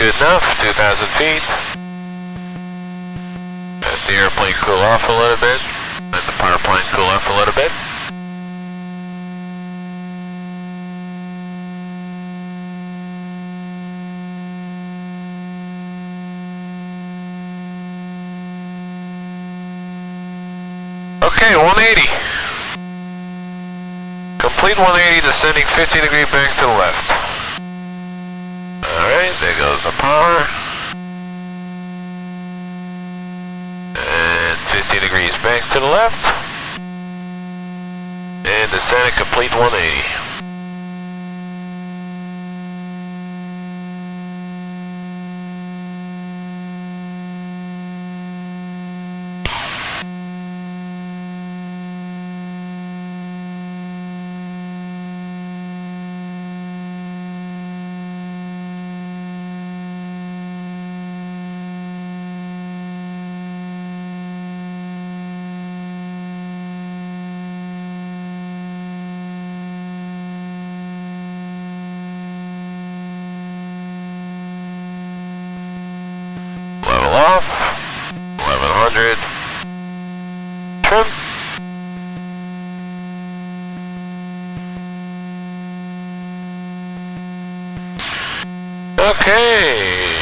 good enough, 2,000 feet. Let the airplane cool off a little bit. Let the power plant cool off a little bit. Okay, 180. Complete 180, descending 50-degree bank to the left. Alright, there goes the power. And 50 degrees bank to the left. And descending complete 180. Off, 1100, trim. Okay,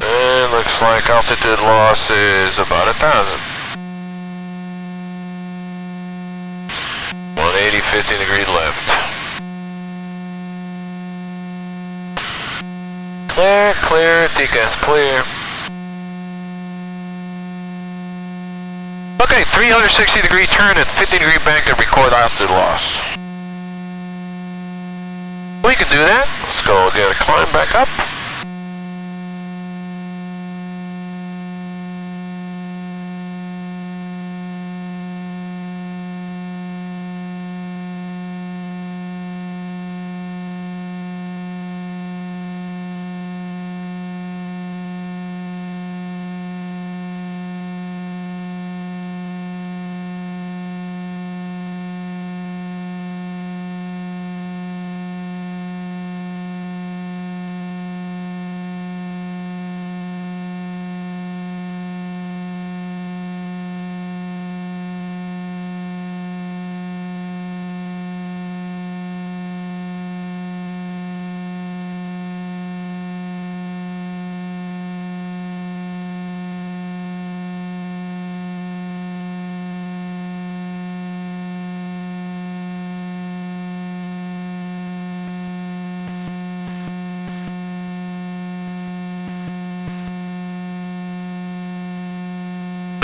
and looks like altitude loss is about 1,000. 180, 50 degree left. Clear, clear, TCAS clear. Okay, 360 degree turn and 50 degree bank and record altitude loss. We can do that. Let's go get a climb back up.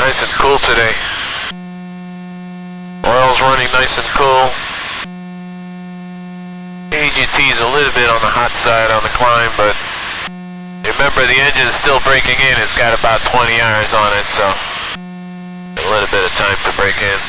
Nice and cool today. Oil's running nice and cool. AGT is a little bit on the hot side on the climb, but remember the engine is still breaking in. It's got about 20 hours on it, so a little bit of time to break in.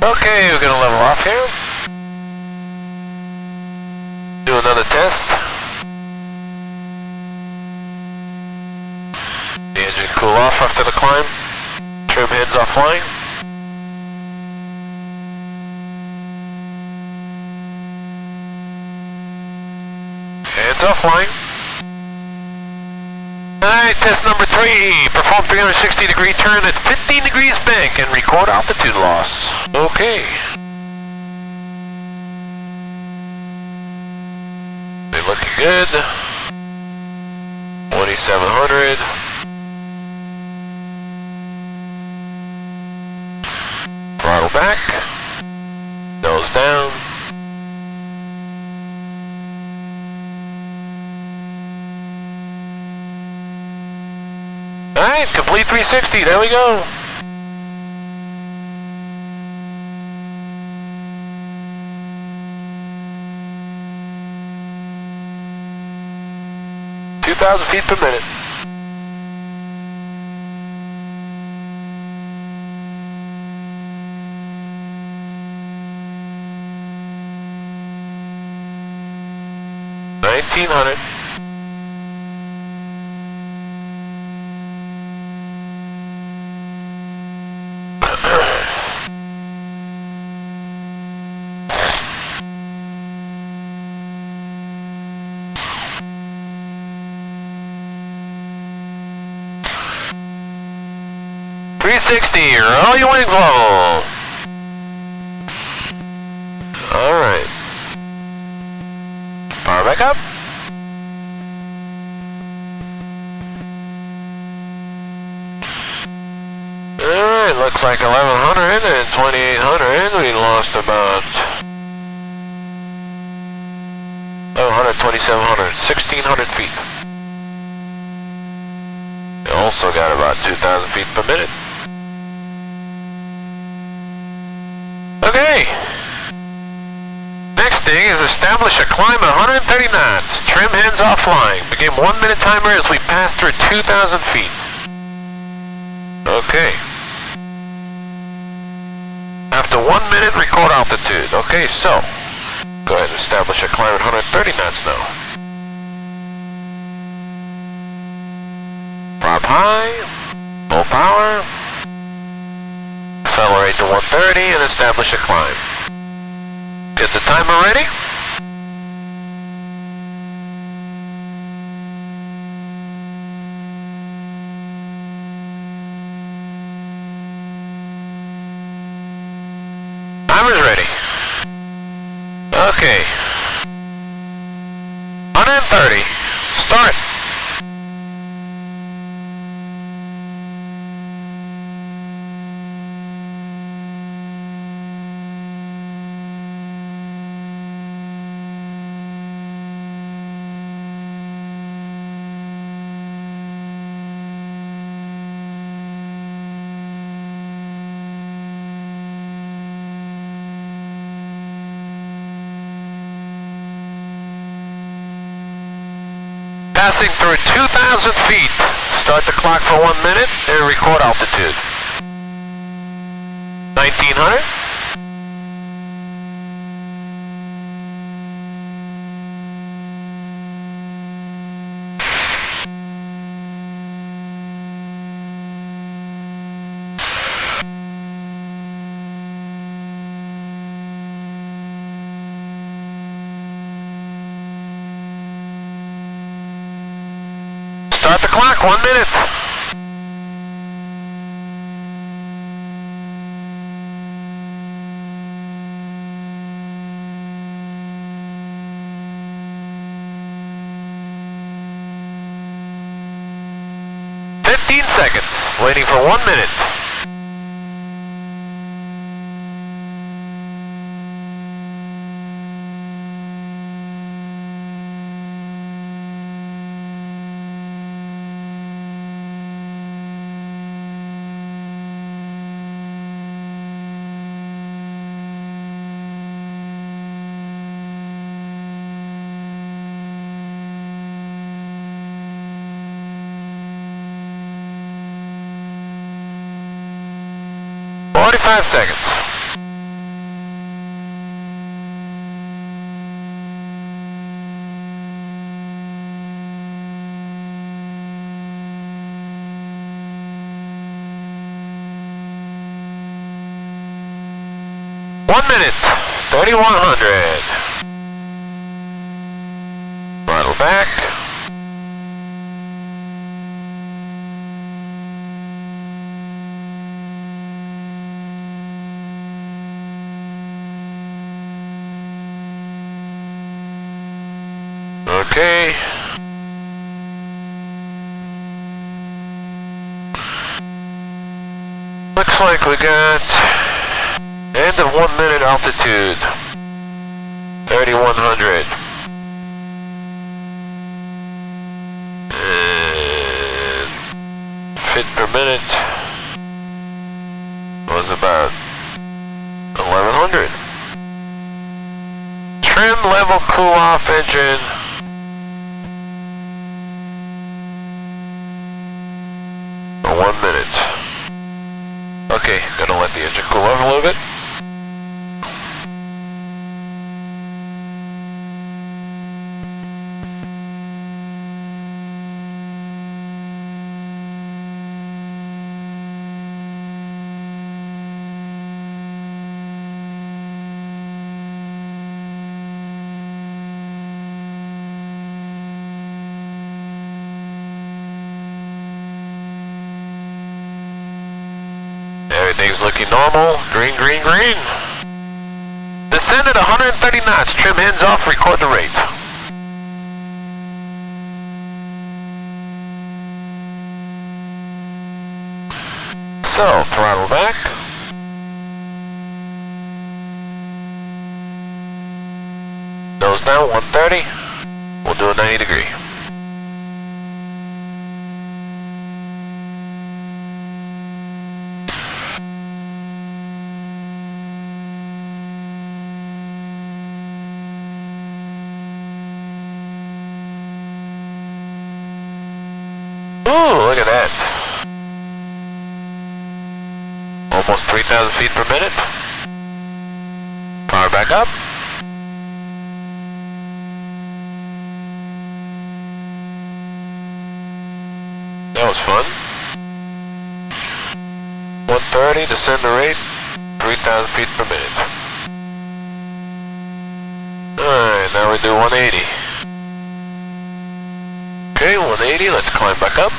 Okay, we're gonna level off here. Do another test. The engine cool off after the climb. Trim heads offline. Hands offline. Alright, test number 3. Perform 360 degree turn at 15 degrees bank and record altitude loss. Okay. They're looking good. 2700. Throttle back. Nose down. Alright, complete 360, there we go. (2,000 feet per minute). 1900. Roll your wings level. Alright. Power back up. Alright, looks like 1100 and 2800. We lost about 1100, 2700, 1600 feet. We also got about 2,000 feet per minute. Okay. Next thing is establish a climb at 130 knots. Trim hands off flying. Begin 1 minute timer as we pass through 2,000 feet. Okay. After 1 minute, record altitude. Okay, so go ahead and establish a climb at 130 knots now. Prop high. Full power. Accelerate to 130 and establish a climb. Get the timer ready. Timer's ready. Okay. 130. Start. Passing through 2,000 feet. Start the clock for 1 minute and record altitude. 1900. Start the clock, 1 minute. Seconds, waiting for 1 minute. Five seconds. One minute. 3,100. Throttle back. Okay. Looks like we got end of 1 minute altitude. 3,100. And feet per minute was about 1,100. Trim level cool off engine. For 1 minute. Okay, gonna let the engine cool off a little bit. looking normal. Green, green, green. Descend at 130 knots. Trim hands off. Record the rate. So, throttle back. Nose down, 130. We'll do a 90 degree. Ooh, look at that. Almost 3,000 feet per minute. Power back up. That was fun. 130, descend the rate, 3,000 feet per minute. Alright, now we do 180. Okay, 180, let's climb back up.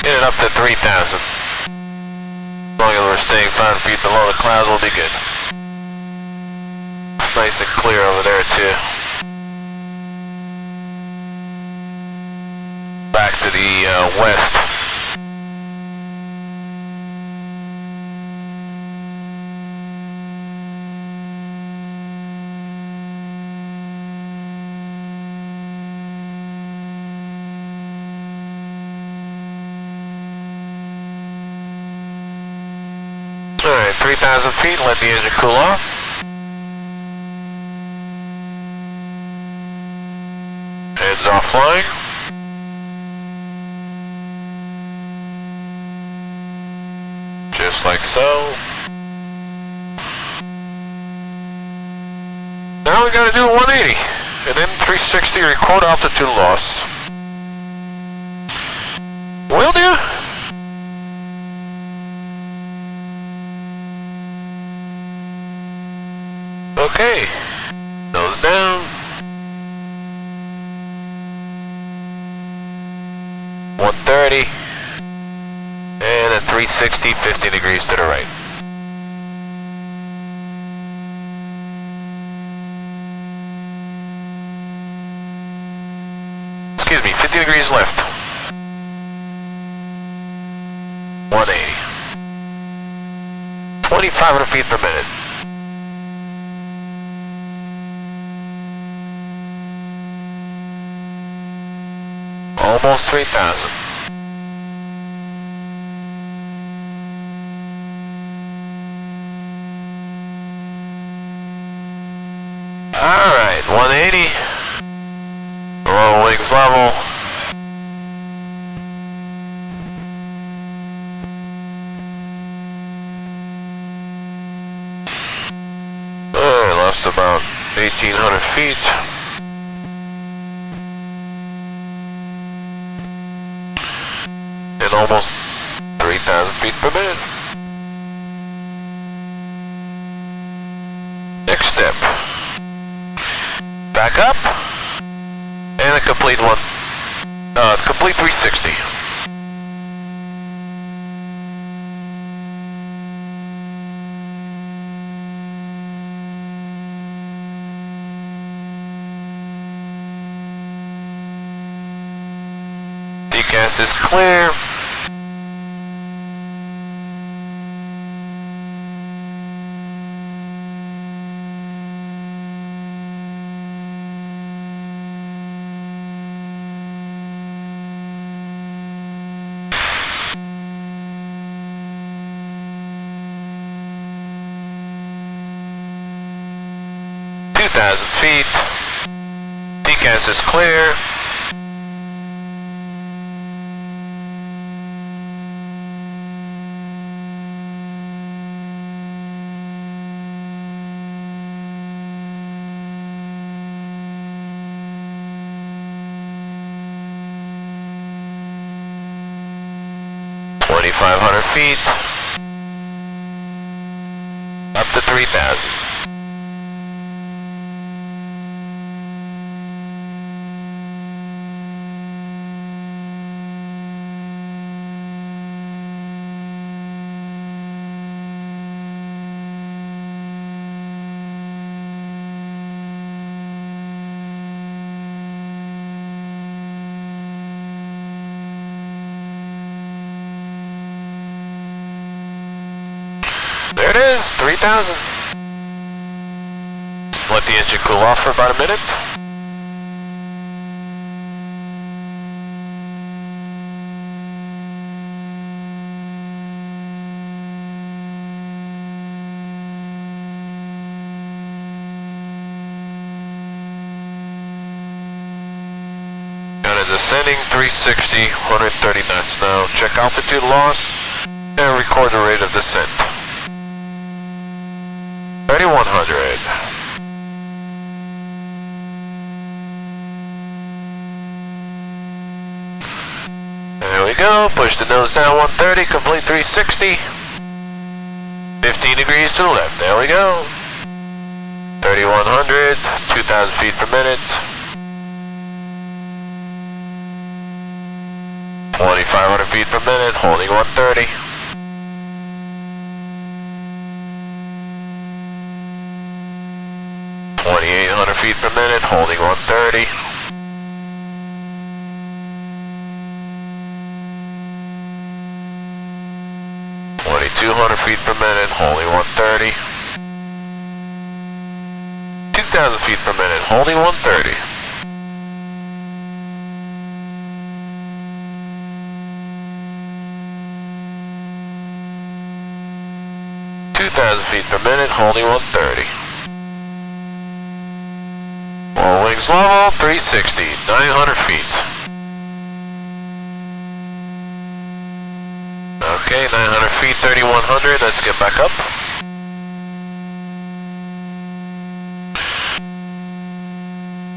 Get it up to 3,000. As long as we're staying 5 feet below the clouds, we'll be good. It's nice and clear over there too. Back to the west. Alright, 3,000 feet, let the engine cool off. Hands off flying. Just like so. Now we gotta do a 180. And then 360, record altitude loss. Will do. Okay, nose down, 130, and a 360, 50 degrees to the right. Excuse me, 50 degrees left. 180. 2,500 feet per minute. Almost 3,000. Alright, 180. Roll wings level. Lost about 1,800 feet. Almost 3,000 feet per minute. Next step. Back up. And a complete one. Complete 360. Degas is clear. Feet. Degas is clear. Feet up to 3,000. There it is, 3,000. Let the engine cool off for about a minute. Got a descending 360, 130 knots now. Check altitude loss and record the rate of descent. 3,100. There we go. Push the nose down 130. Complete 360. 15 degrees to the left. There we go. 3,100. 2,000 feet per minute. 2,500 feet per minute. Holding 130. 2,800 feet per minute, holding 130. 2,200 feet per minute, holding 130. 2,000 feet per minute, holding 130. 2,000 feet per minute, holding 130. All wings level, 360, 900 feet. Okay, 900 feet, 3,100, let's get back up.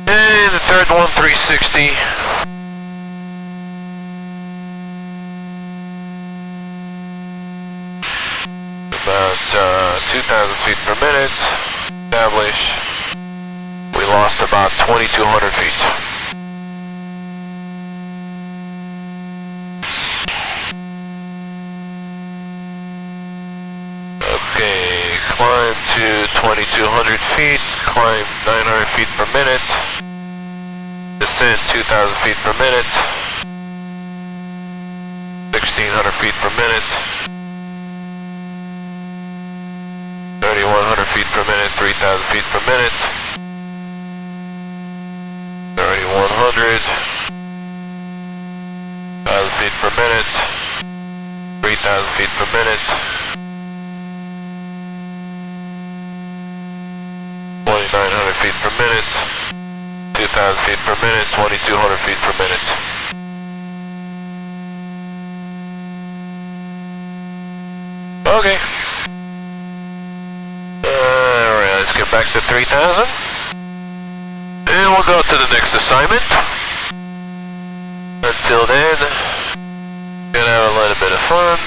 And the third one, 360. About 2,000 feet per minute, establish. We lost about 2,200 feet. Okay, climb to 2,200 feet, climb 900 feet per minute, descend 2,000 feet per minute, 1,600 feet per minute, 3,100 feet per minute, 3,000 feet per minute, 3,100, 1,000 feet per minute, 3,000 feet per minute, 2,900 feet per minute, 2,000 feet per minute, 2,200 feet per minute. Okay. Alright, let's get back to 3,000. And we'll go to the next assignment. Until then, gonna have a little bit of fun.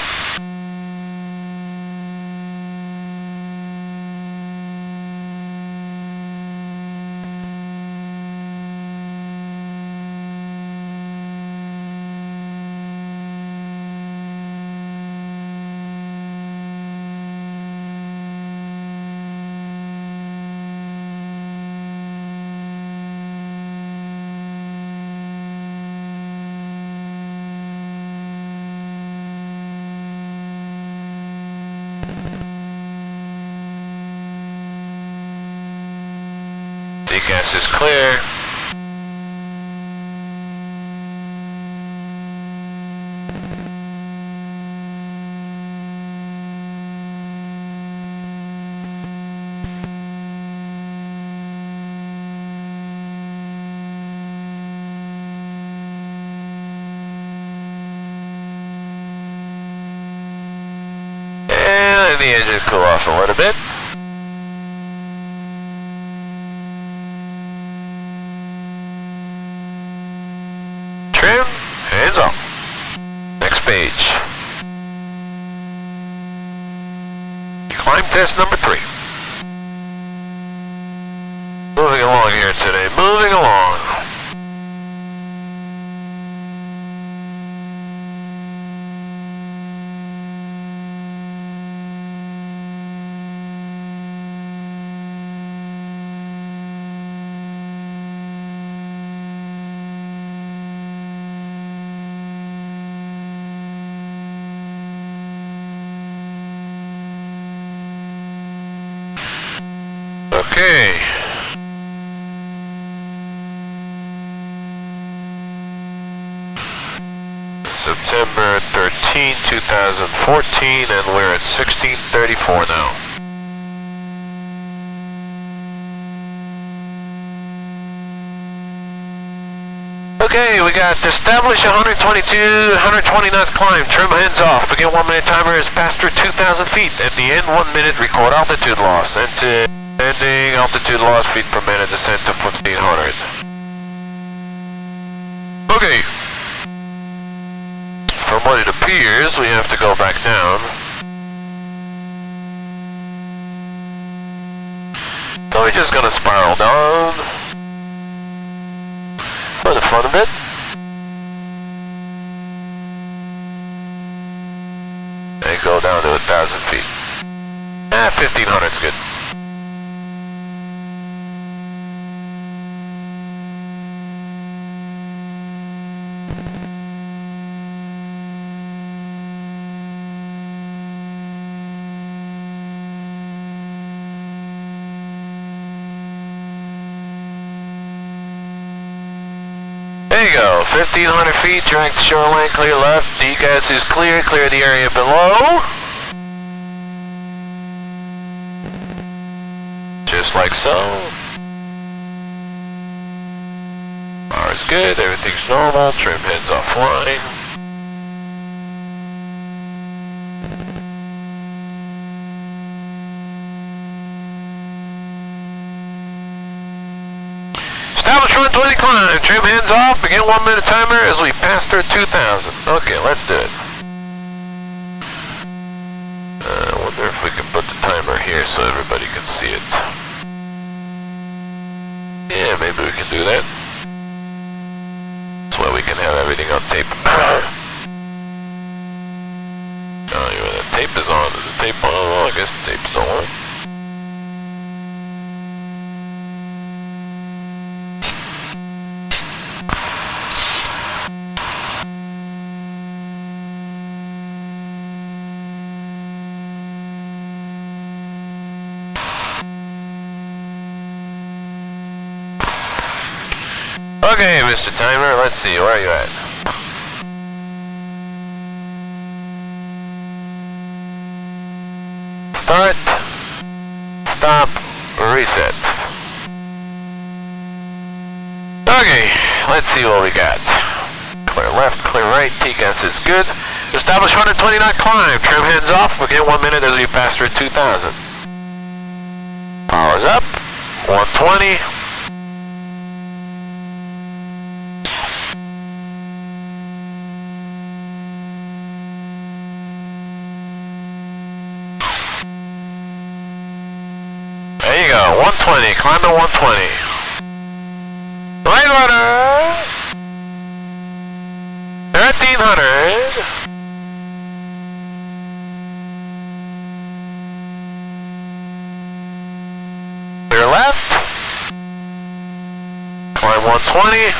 gas is clear. And the engine cool off a little bit. Trim, hands off. Next page. Climb test number 3. Moving along here today, moving along. Okay. September 13, 2014, and we're at 1634 now. Okay, we got establish 122, 120 knot climb, trim hands off, begin 1 minute timer is past through 2,000 feet. At the end 1 minute, record altitude loss, ending altitude loss feet per minute, descent to 1500. Okay. From what it appears, we have to go back down. So we're just gonna spiral down for the fun of it. And go down to 1,000 feet. 1,500's good. There you go, 1,500 feet, direct shoreline, clear left, degas is clear, clear the area below. Just like so. Power is good, everything's normal, trim heads offline. Establish 120 climb, trim hands off, begin 1 minute timer as we pass through 2,000. Okay, let's do it. I wonder if we can put the timer here so everybody can see it. Yeah, maybe we can do that. That's why we can have everything on tape. Oh, yeah, the tape is on. Is the tape on? Oh, I guess the tape's still on. Okay, Mr. Timer, let's see, where are you at? Start, stop, reset. Okay, let's see what we got. Clear left, clear right, TCAS is good. Establish 120 knot climb, trim hands off, we'll get 1 minute as we pass through 2,000. Power's up, 120. There you go, 120, climb to 120. Light runner! 1,300. Clear left. Climb 120.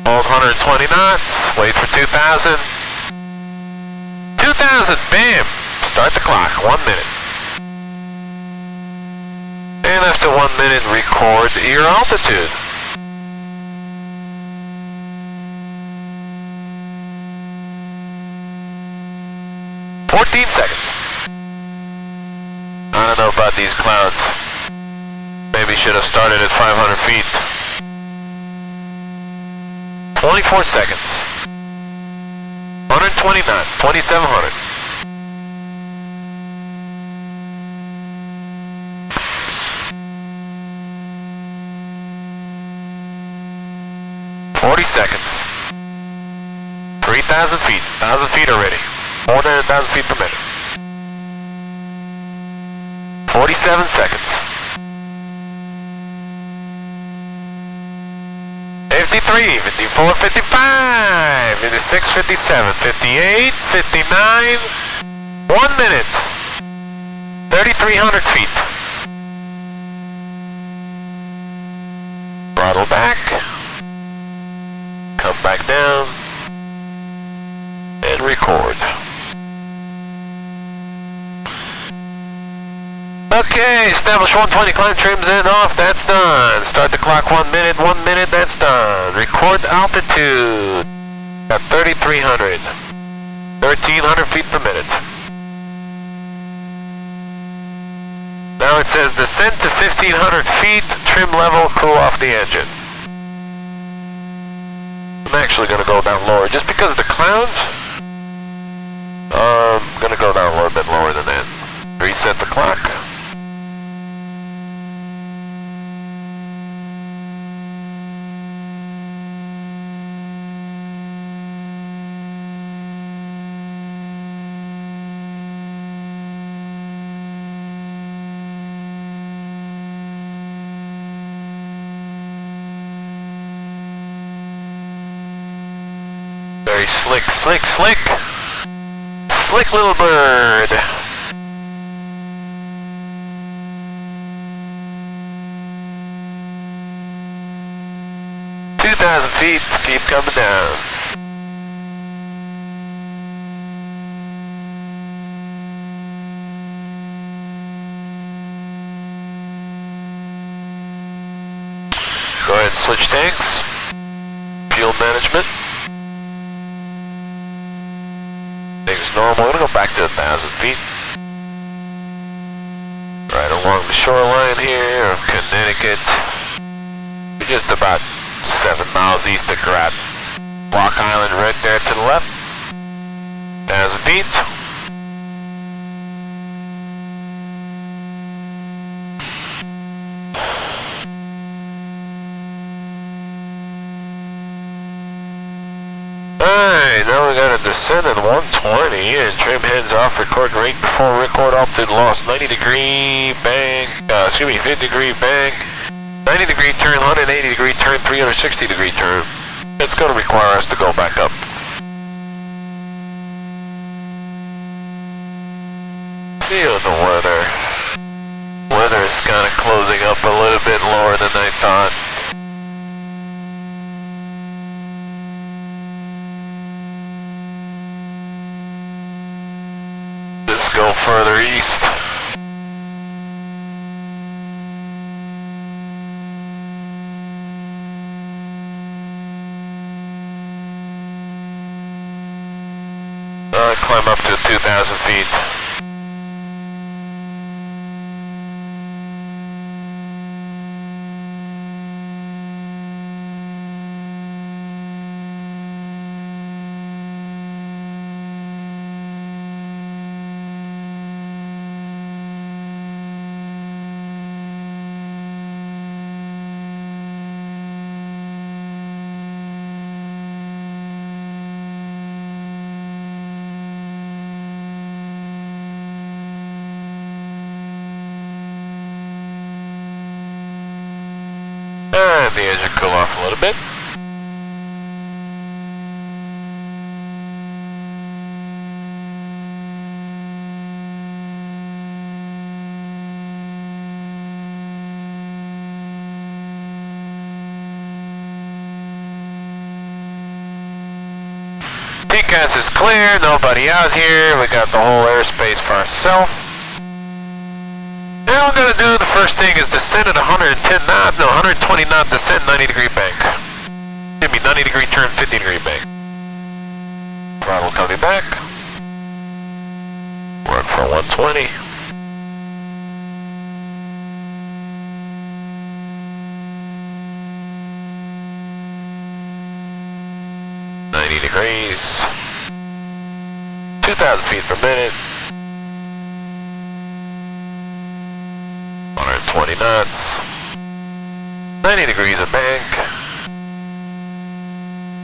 Hold 120 knots, wait for 2,000. 2,000, bam! Start the clock, 1 minute. And after 1 minute, record your altitude. Seconds. I don't know about these clouds. Maybe should have started at 500 feet. 24 seconds. 120 knots, 2,700. Seconds. 3,000 feet. 1,000 feet already. More than 1,000 feet per minute. 47 seconds. 53, 54, 55, 56, 57, 58, 59, 1 minute. 3,300 feet. Throttle back. Come back down. And record. Okay, establish 120, climb trims in, off, that's done. Start the clock 1 minute, that's done. Record altitude at 3,300. 1,300 feet per minute. Now it says descend to 1,500 feet, trim level, cool off the engine. I'm actually going to go down lower just because of the clouds. I'm going to go down a little bit lower than that. Reset the clock. Very slick, slick, slick. Slick little bird. Feet, keep coming down. Go ahead and switch tanks. Fuel management. Things normal. We're gonna go back to 1,000 feet. Right along the shoreline here of Connecticut. We're just about 7 miles east of Groton. Block Island right there to the left. 1,000 feet. Alright, now we got to descend at 120 and trim heads off, record rate before record altitude loss. 90 degree bang, 50 degree bang. 90 degree turn, 180 degree turn, 360 degree turn. It's going to require us to go back up. See the weather. Weather is kind of closing up a little bit lower than I thought. Let's go further east. Climb up to 2,000 feet. And the engine cool off a little bit. pass is clear, nobody out here. We got the whole airspace for ourselves. Now we're gonna do the first thing is descend at 110 knot, no 120 knot descent, 90 degree bank. Give me 90 degree turn, 50 degree bank. Throttle coming back. Run for 120. Degrees, 2,000 feet per minute, 120 knots, 90 degrees of bank,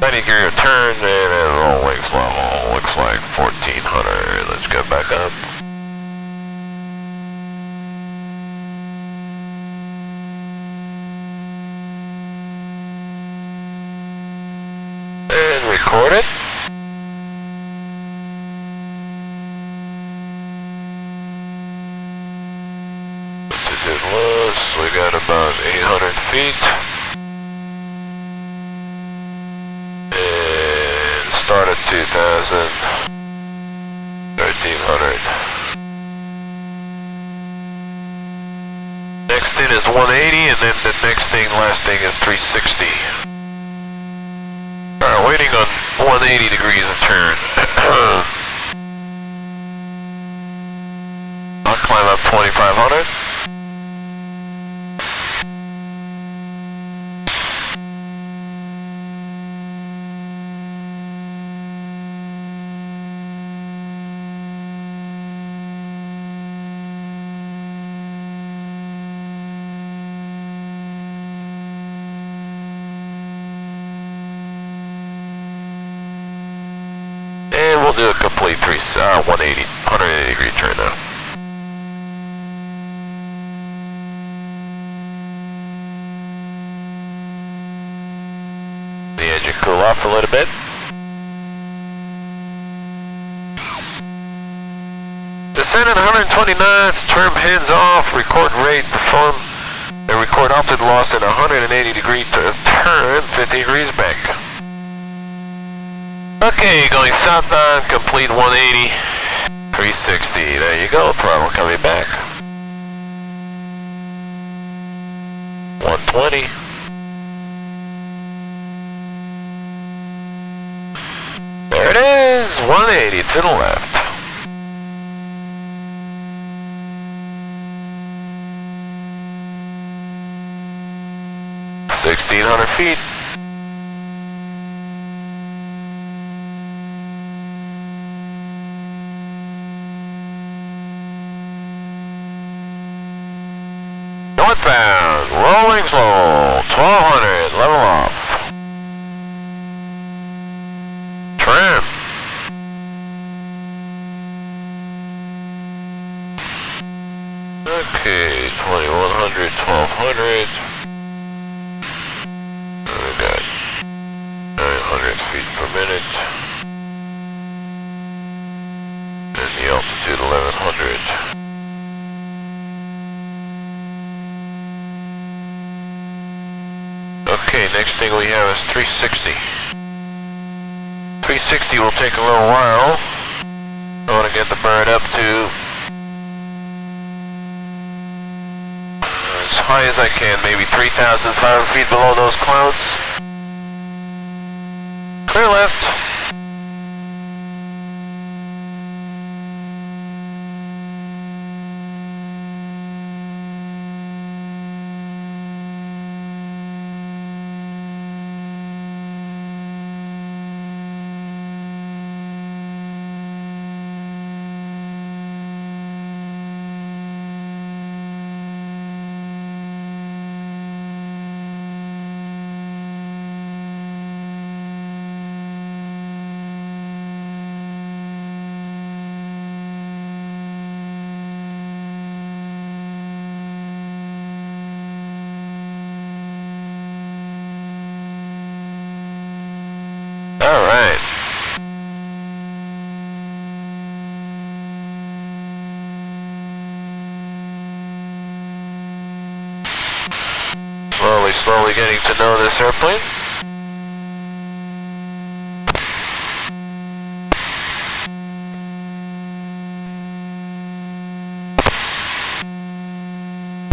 90 degree of turn, and at roll wings level, looks like 1400. Let's get back up. Record it. Altitude loss, we got about 800 feet. And start at 2,000, 1,300. Next thing is 180, and then the next thing, last thing is 360. Alright, waiting on 180 degrees of turn. I'll climb up 2,500. We'll do a complete 180 degree turn now. The engine cool off a little bit. Descend at 120 knots, trim hands off, record rate, perform, and record altitude loss at 180 degree turn, 50 degrees back. Okay, going southbound, complete 180, 360, there you go, throttle coming back. 120. There it is, 180 to the left. $1,600 feet. Northbound, rolling slow, 1,200, level off. Trim. Okay, 2,100, 1,200. We got 900 feet per minute. And the altitude 1,100. Okay, next thing we have is 360. 360 will take a little while. I want to get the bird up to as high as I can, maybe 3,500 feet below those clouds. Clear left. Alright. Slowly getting to know this airplane.